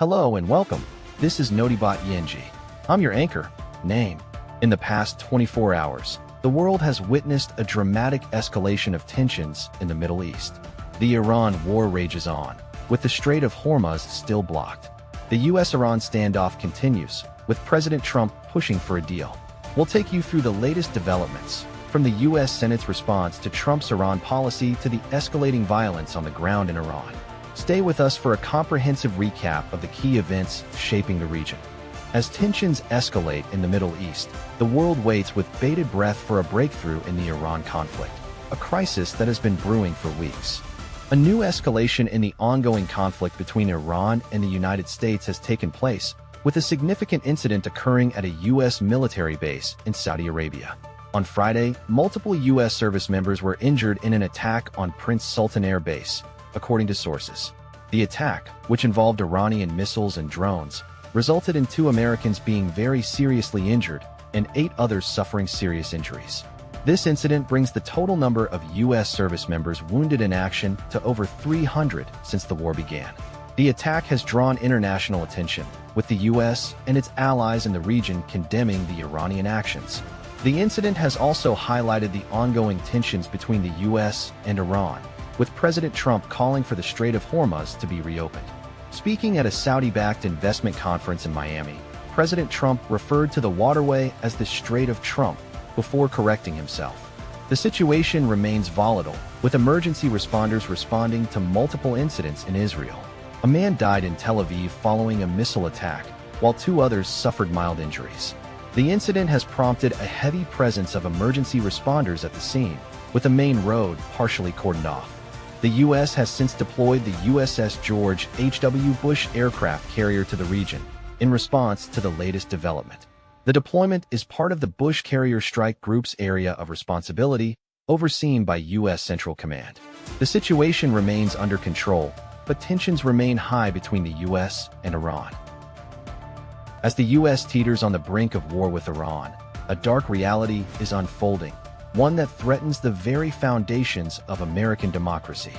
Hello and welcome. This is Notibot Yenji. I'm your anchor. Name. In the past 24 hours, the world has witnessed a dramatic escalation of tensions in the Middle East. The Iran war rages on, with the Strait of Hormuz still blocked. The US-Iran standoff continues, with President Trump pushing for a deal. We'll take you through the latest developments, from the US Senate's response to Trump's Iran policy to the escalating violence on the ground in Iran. Stay with us for a comprehensive recap of the key events shaping the region. As tensions escalate in the Middle East, the world waits with bated breath for a breakthrough in the Iran conflict, a crisis that has been brewing for weeks. A new escalation in the ongoing conflict between Iran and the United States has taken place, with a significant incident occurring at a U.S. military base in Saudi Arabia. On Friday, multiple U.S. service members were injured in an attack on Prince Sultan Air Base, according to sources. The attack, which involved Iranian missiles and drones, resulted in 2 Americans being very seriously injured and 8 others suffering serious injuries. This incident brings the total number of U.S. service members wounded in action to over 300 since the war began. The attack has drawn international attention, with the U.S. and its allies in the region condemning the Iranian actions. The incident has also highlighted the ongoing tensions between the U.S. and Iran, with President Trump calling for the Strait of Hormuz to be reopened. Speaking at a Saudi-backed investment conference in Miami, President Trump referred to the waterway as the Strait of Trump before correcting himself. The situation remains volatile, with emergency responders responding to multiple incidents in Israel. A man died in Tel Aviv following a missile attack, while 2 others suffered mild injuries. The incident has prompted a heavy presence of emergency responders at the scene, with the main road partially cordoned off. The U.S. has since deployed the USS George H.W. Bush aircraft carrier to the region, in response to the latest development. The deployment is part of the Bush Carrier Strike Group's area of responsibility, overseen by U.S. Central Command. The situation remains under control, but tensions remain high between the U.S. and Iran. As the U.S. teeters on the brink of war with Iran, a dark reality is unfolding, one that threatens the very foundations of American democracy.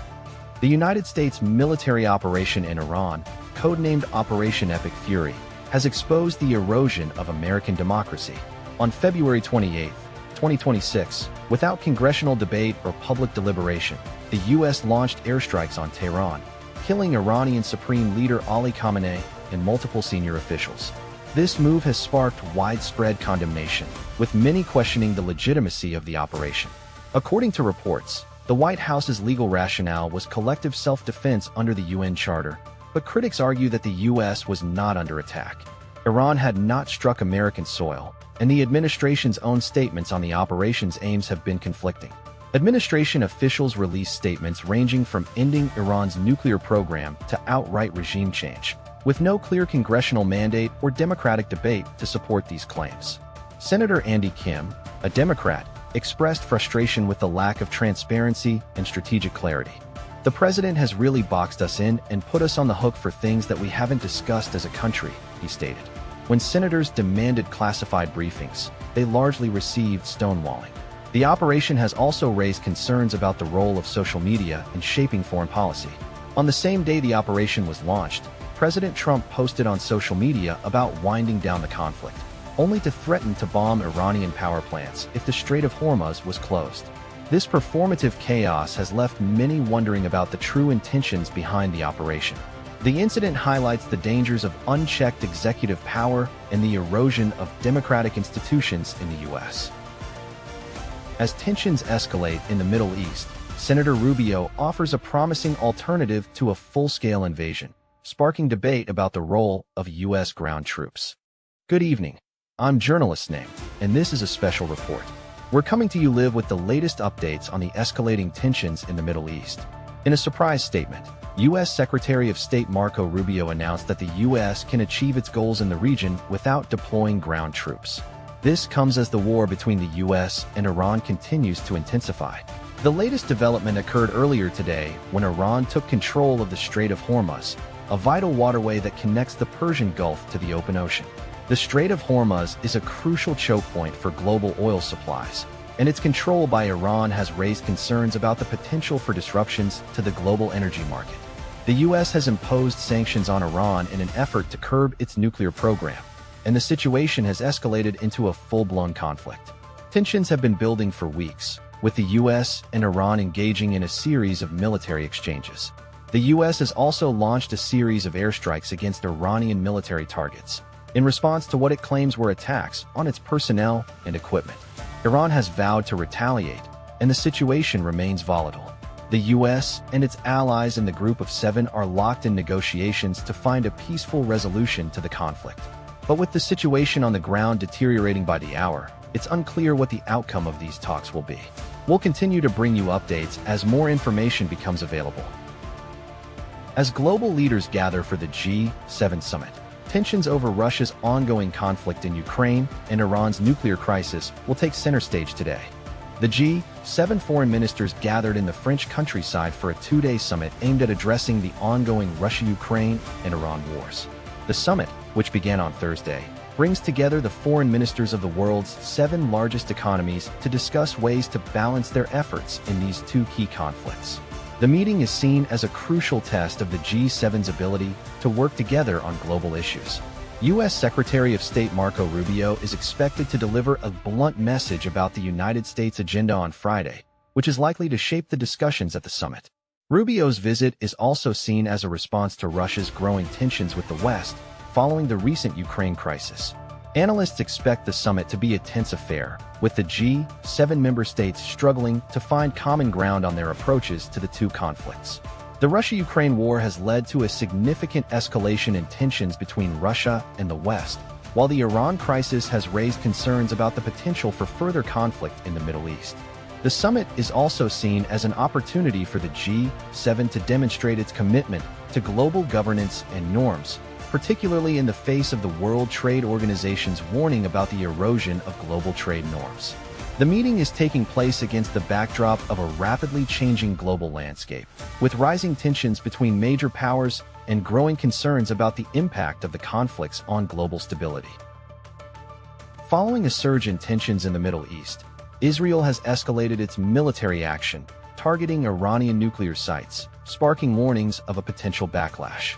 The United States military operation in Iran, codenamed Operation Epic Fury, has exposed the erosion of American democracy. On February 28, 2026, without congressional debate or public deliberation, the U.S. launched airstrikes on Tehran, killing Iranian Supreme Leader Ali Khamenei and multiple senior officials. This move has sparked widespread condemnation, with many questioning the legitimacy of the operation. According to reports, the White House's legal rationale was collective self-defense under the UN Charter, but critics argue that the U.S. was not under attack. Iran had not struck American soil, and the administration's own statements on the operation's aims have been conflicting. Administration officials released statements ranging from ending Iran's nuclear program to outright regime change, with no clear congressional mandate or democratic debate to support these claims. Senator Andy Kim, a Democrat, expressed frustration with the lack of transparency and strategic clarity. "The president has really boxed us in and put us on the hook for things that we haven't discussed as a country," he stated. When senators demanded classified briefings, they largely received stonewalling. The operation has also raised concerns about the role of social media in shaping foreign policy. On the same day the operation was launched, President Trump posted on social media about winding down the conflict, only to threaten to bomb Iranian power plants if the Strait of Hormuz was closed. This performative chaos has left many wondering about the true intentions behind the operation. The incident highlights the dangers of unchecked executive power and the erosion of democratic institutions in the U.S. As tensions escalate in the Middle East, Senator Rubio offers a promising alternative to a full-scale invasion, sparking debate about the role of U.S. ground troops. Good evening. I'm Journalist Name, and this is a special report. We're coming to you live with the latest updates on the escalating tensions in the Middle East. In a surprise statement, U.S. Secretary of State Marco Rubio announced that the U.S. can achieve its goals in the region without deploying ground troops. This comes as the war between the U.S. and Iran continues to intensify. The latest development occurred earlier today when Iran took control of the Strait of Hormuz, a vital waterway that connects the Persian Gulf to the open ocean. The Strait of Hormuz is a crucial choke point for global oil supplies, and its control by Iran has raised concerns about the potential for disruptions to the global energy market. The U.S. has imposed sanctions on Iran in an effort to curb its nuclear program, and the situation has escalated into a full-blown conflict. Tensions have been building for weeks, with the U.S. and Iran engaging in a series of military exchanges. The U.S. has also launched a series of airstrikes against Iranian military targets, in response to what it claims were attacks on its personnel and equipment. Iran has vowed to retaliate, and the situation remains volatile. The U.S. and its allies in the Group of Seven are locked in negotiations to find a peaceful resolution to the conflict. But with the situation on the ground deteriorating by the hour, it's unclear what the outcome of these talks will be. We'll continue to bring you updates as more information becomes available. As global leaders gather for the G7 summit, tensions over Russia's ongoing conflict in Ukraine and Iran's nuclear crisis will take center stage today. The G7 foreign ministers gathered in the French countryside for a two-day summit aimed at addressing the ongoing Russia-Ukraine and Iran wars. The summit, which began on Thursday, brings together the foreign ministers of the world's 7 largest economies to discuss ways to balance their efforts in these two key conflicts. The meeting is seen as a crucial test of the G7's ability to work together on global issues. U.S. Secretary of State Marco Rubio is expected to deliver a blunt message about the United States agenda on Friday, which is likely to shape the discussions at the summit. Rubio's visit is also seen as a response to Russia's growing tensions with the West following the recent Ukraine crisis. Analysts expect the summit to be a tense affair, with the G7 member states struggling to find common ground on their approaches to the two conflicts. The Russia-Ukraine war has led to a significant escalation in tensions between Russia and the West, while the Iran crisis has raised concerns about the potential for further conflict in the Middle East. The summit is also seen as an opportunity for the G7 to demonstrate its commitment to global governance and norms, particularly in the face of the World Trade Organization's warning about the erosion of global trade norms. The meeting is taking place against the backdrop of a rapidly changing global landscape, with rising tensions between major powers and growing concerns about the impact of the conflicts on global stability. Following a surge in tensions in the Middle East, Israel has escalated its military action, targeting Iranian nuclear sites, sparking warnings of a potential backlash.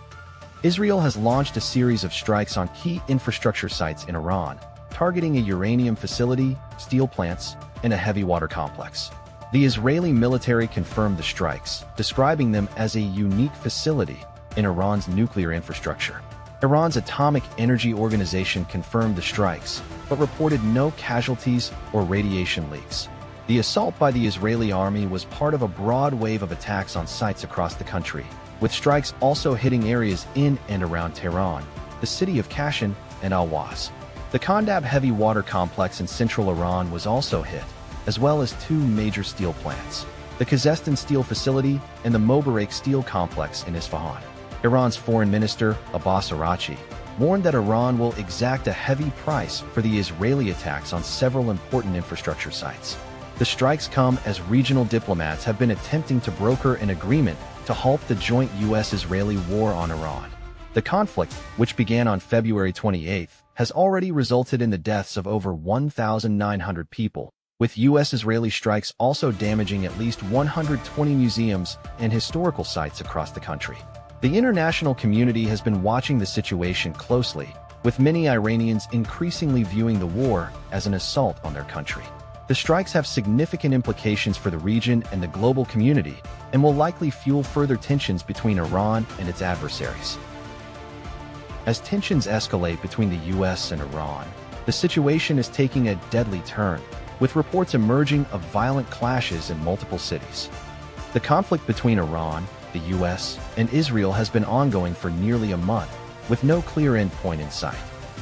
Israel has launched a series of strikes on key infrastructure sites in Iran, targeting a uranium facility, steel plants, and a heavy water complex. The Israeli military confirmed the strikes, describing them as a unique facility in Iran's nuclear infrastructure. Iran's Atomic Energy Organization confirmed the strikes, but reported no casualties or radiation leaks. The assault by the Israeli army was part of a broad wave of attacks on sites across the country, with strikes also hitting areas in and around Tehran, the city of Kashan, and Al-Waz. The Khandab heavy water complex in central Iran was also hit, as well as 2 major steel plants, the Khuzestan steel facility and the Mobarak steel complex in Isfahan. Iran's foreign minister, Abbas Araghchi, warned that Iran will exact a heavy price for the Israeli attacks on several important infrastructure sites. The strikes come as regional diplomats have been attempting to broker an agreement to halt the joint U.S.-Israeli war on Iran. The conflict, which began on February 28, has already resulted in the deaths of over 1,900 people, with U.S.-Israeli strikes also damaging at least 120 museums and historical sites across the country. The international community has been watching the situation closely, with many Iranians increasingly viewing the war as an assault on their country. The strikes have significant implications for the region and the global community, and will likely fuel further tensions between Iran and its adversaries. As tensions escalate between the U.S. and Iran, the situation is taking a deadly turn, with reports emerging of violent clashes in multiple cities. The conflict between Iran, the U.S., and Israel has been ongoing for nearly a month, with no clear endpoint in sight.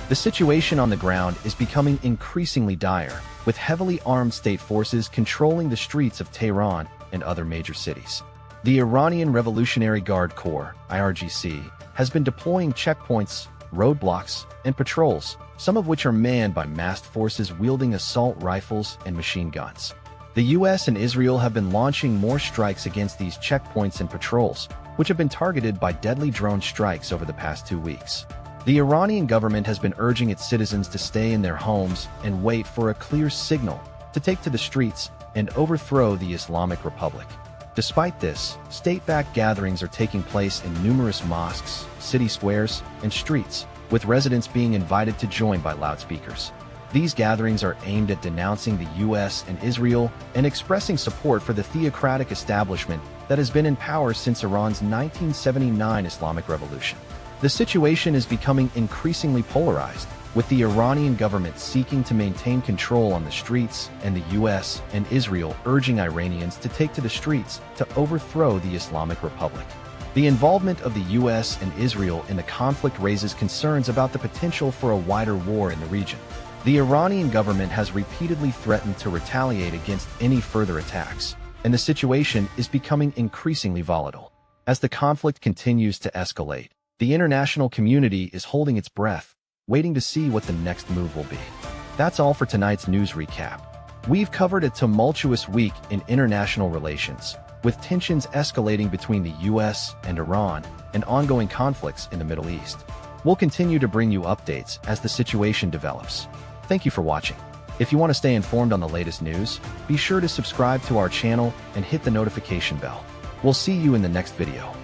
The situation on the ground is becoming increasingly dire, with heavily armed state forces controlling the streets of Tehran and other major cities. The Iranian Revolutionary Guard Corps, IRGC, has been deploying checkpoints, roadblocks, and patrols, some of which are manned by masked forces wielding assault rifles and machine guns. The U.S. and Israel have been launching more strikes against these checkpoints and patrols, which have been targeted by deadly drone strikes over the past 2 weeks. The Iranian government has been urging its citizens to stay in their homes and wait for a clear signal to take to the streets and overthrow the Islamic Republic. Despite this, state-backed gatherings are taking place in numerous mosques, city squares, and streets, with residents being invited to join by loudspeakers. These gatherings are aimed at denouncing the U.S. and Israel and expressing support for the theocratic establishment that has been in power since Iran's 1979 Islamic Revolution. The situation is becoming increasingly polarized, with the Iranian government seeking to maintain control on the streets and the U.S. and Israel urging Iranians to take to the streets to overthrow the Islamic Republic. The involvement of the U.S. and Israel in the conflict raises concerns about the potential for a wider war in the region. The Iranian government has repeatedly threatened to retaliate against any further attacks, and the situation is becoming increasingly volatile. As the conflict continues to escalate, the international community is holding its breath, waiting to see what the next move will be. That's all for tonight's news recap. We've covered a tumultuous week in international relations, with tensions escalating between the U.S. and Iran and ongoing conflicts in the Middle East. We'll continue to bring you updates as the situation develops. Thank you for watching. If you want to stay informed on the latest news, be sure to subscribe to our channel and hit the notification bell. We'll see you in the next video.